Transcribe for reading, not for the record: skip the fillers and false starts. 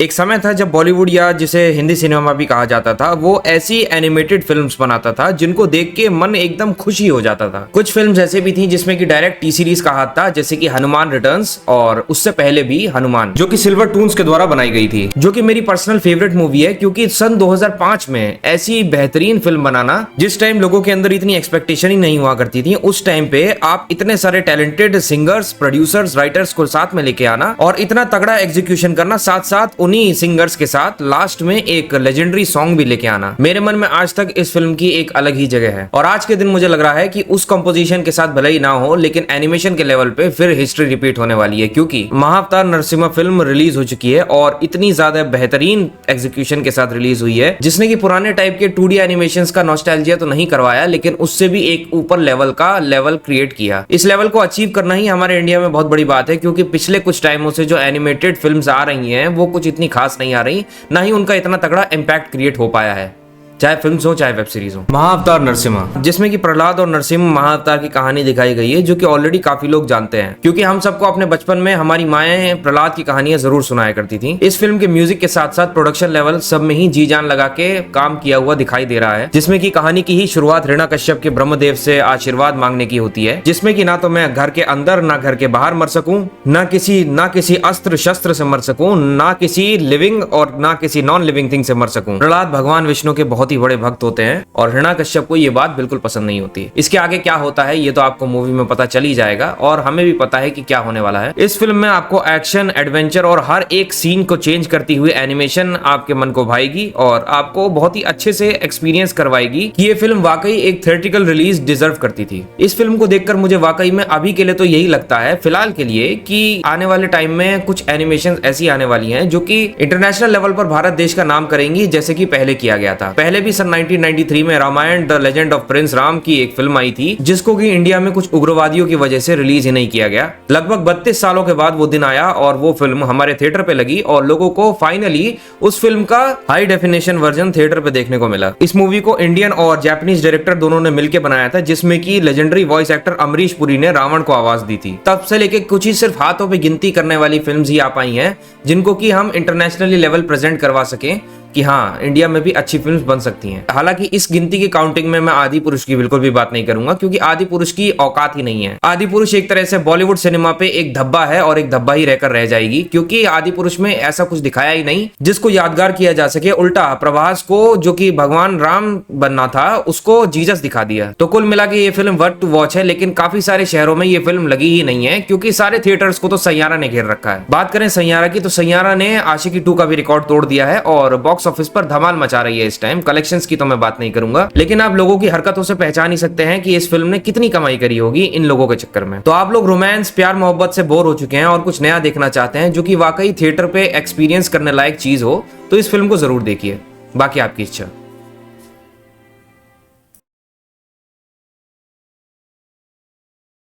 एक समय था जब बॉलीवुड या जिसे हिंदी सिनेमा भी कहा जाता था वो ऐसी एनिमेटेड फिल्म्स बनाता था जिनको देख के मन एकदम खुशी हो जाता था। कुछ फिल्म्स ऐसे भी थी जिसमें कि डायरेक्ट टी सीरीज का हाथ था, जैसे कि हनुमान रिटर्न्स और उससे पहले भी हनुमान, जो कि सिल्वर टून्स के द्वारा बनाई गई थी, जो कि मेरी पर्सनल फेवरेट मूवी है। क्योंकि सन 2005 में ऐसी बेहतरीन फिल्म बनाना, जिस टाइम लोगों के अंदर इतनी एक्सपेक्टेशन ही नहीं हुआ करती थी, उस टाइम पे आप इतने सारे टैलेंटेड सिंगर्स, प्रोड्यूसर्स, राइटर्स को साथ में लेके आना और इतना तगड़ा एग्जीक्यूशन करना, साथ साथ उन्हीं सिंगर्स के साथ लास्ट में एक लेजेंडरी सॉन्ग भी लेके आना, मेरे मन में आज तक इस फिल्म की एक अलग ही जगह है। और आज के दिन मुझे लग रहा है कि उस कंपोजिशन के साथ भले ही ना हो, लेकिन एनिमेशन के लेवल पे फिर हिस्ट्री रिपीट होने वाली है। क्योंकि महाअवतार नरसिम्हा फिल्म रिलीज हो चुकी है और इतनी ज्यादा बेहतरीन एग्जीक्यूशन के साथ रिलीज हुई है, जिसने की पुराने टाइप के 2D एनिमेशंस का नॉस्टैल्जिया तो नहीं करवाया, लेकिन उससे भी एक ऊपर लेवल का लेवल क्रिएट किया। इस लेवल को अचीव करना ही हमारे इंडिया में बहुत बड़ी बात है, क्योंकि पिछले कुछ टाइमों से जो एनिमेटेड फिल्म्स आ रही हैं वो कुछ इतनी खास नहीं आ रही, ना ही उनका इतना तगड़ा इम्पैक्ट क्रिएट हो पाया है, चाहे फिल्म्स हो चाहे वेब सीरीज हो। महाअवतार नरसिम्हा, जिसमें कि प्रहलाद और नरसिम्हा महाअवतार की कहानी दिखाई गई है, जो कि ऑलरेडी काफी लोग जानते हैं, क्योंकि हम सबको अपने बचपन में हमारी माएं प्रहलाद की कहानियां जरूर सुनाया करती थी। इस फिल्म के म्यूजिक के साथ साथ प्रोडक्शन लेवल सब में ही जी जान लगा के काम किया हुआ दिखाई दे रहा है, जिसमें की कहानी की ही शुरुआत हिरण्य कश्यप के ब्रह्मदेव से आशीर्वाद मांगने की होती है, जिसमें की ना तो मैं घर के अंदर ना घर के बाहर मर सकूं, ना किसी अस्त्र शस्त्र से मर सकूं, ना किसी लिविंग और ना किसी नॉन लिविंग थिंग से मर सकूं। प्रहलाद भगवान विष्णु के बहुत ही बड़े भक्त होते हैं और हिरण्य कश्यप को ये बात बिल्कुल पसंद नहीं होती। इसके आगे क्या होता है ये तो आपको मूवी में पता चल ही जाएगा, और हमें भी पता है कि क्या होने वाला है। इस फिल्म में आपको एक्शन, एडवेंचर और हर एक सीन को चेंज करती हुई एनिमेशन आपके मन को भाएगी और आपको बहुत ही अच्छे से एक्सपीरियंस करवाएगी कि ये फिल्म वाकई एक थिएट्रिकल रिलीज डिजर्व करती थी। इस फिल्म को देखकर मुझे वाकई में अभी के लिए तो यही लगता है फिलहाल के लिए कि आने वाले टाइम में कुछ एनिमेशन ऐसी आने वाली हैं जो कि इंटरनेशनल लेवल पर भारत देश का नाम करेंगी, जैसे कि पहले किया गया था। पहले भी सन 1993 में Ramayana the legend of prince Rama की एक फिल्म आई थी, जिसको कि इंडिया में कुछ उग्रवादियों की वजह से रिलीज ही नहीं किया गया। लगभग 32 सालों के बाद वो दिन आया और वो फिल्म हमारे थिएटर पे लगी और लोगों को फाइनली उस फिल्म का हाई डेफिनेशन वर्जन थिएटर पे देखने को मिला। इस मूवी को इंडियन और जापानीज डायरेक्टर दोनों ने मिलकर बनाया था, जिसमें की legendary voice actor Amrish Puri ने रावण को आवाज दी थी। तब से लेके कुछ ही सिर्फ हाथों पे गिनती करने वाली फिल्म्स ही आ पाई हैं जिनको कि हम इंटरनेशनली लेवल प्रेजेंट करवा सकें कि हाँ, इंडिया में भी अच्छी फिल्म्स बन सकती हैं। हालांकि इस गिनती की काउंटिंग में मैं आदि पुरुष की बिल्कुल भी बात नहीं करूंगा, क्योंकि आदि पुरुष की औकात ही नहीं है। आदि पुरुष एक तरह से बॉलीवुड सिनेमा पे एक धब्बा है और एक धब्बा ही रहकर रह जाएगी, क्योंकि आदि पुरुष में ऐसा कुछ दिखाया ही नहीं जिसको यादगार किया जा सके। उल्टा प्रभास को, जो कि भगवान राम बनना था, उसको जीसस दिखा दिया। तो कुल मिला के ये फिल्म वर्थ टू वॉच है, लेकिन काफी सारे शहरों में ये फिल्म लगी ही नहीं है, क्योंकि सारे थिएटर्स को तो सैयारा ने घेर रखा है। बात करें सैयारा की, तो सैयारा ने आशिकी 2 का भी रिकॉर्ड तोड़ दिया है और बॉक्स ऑफिस पर धमाल मचा रही है इस टाइम। कलेक्शंस की तो मैं बात नहीं करूंगा, लेकिन आप लोगों की हरकतों से पहचान ही सकते हैं कि इस फिल्म ने कितनी कमाई करी होगी इन लोगों के चक्कर में। तो आप लोग रोमांस, प्यार मोहब्बत से बोर हो चुके हैं और कुछ नया देखना चाहते हैं जो कि वाकई थिएटर पे एक्सपीरियंस करने लायक चीज हो, तो इस फिल्म को जरूर देखिए। बाकी आपकी इच्छा।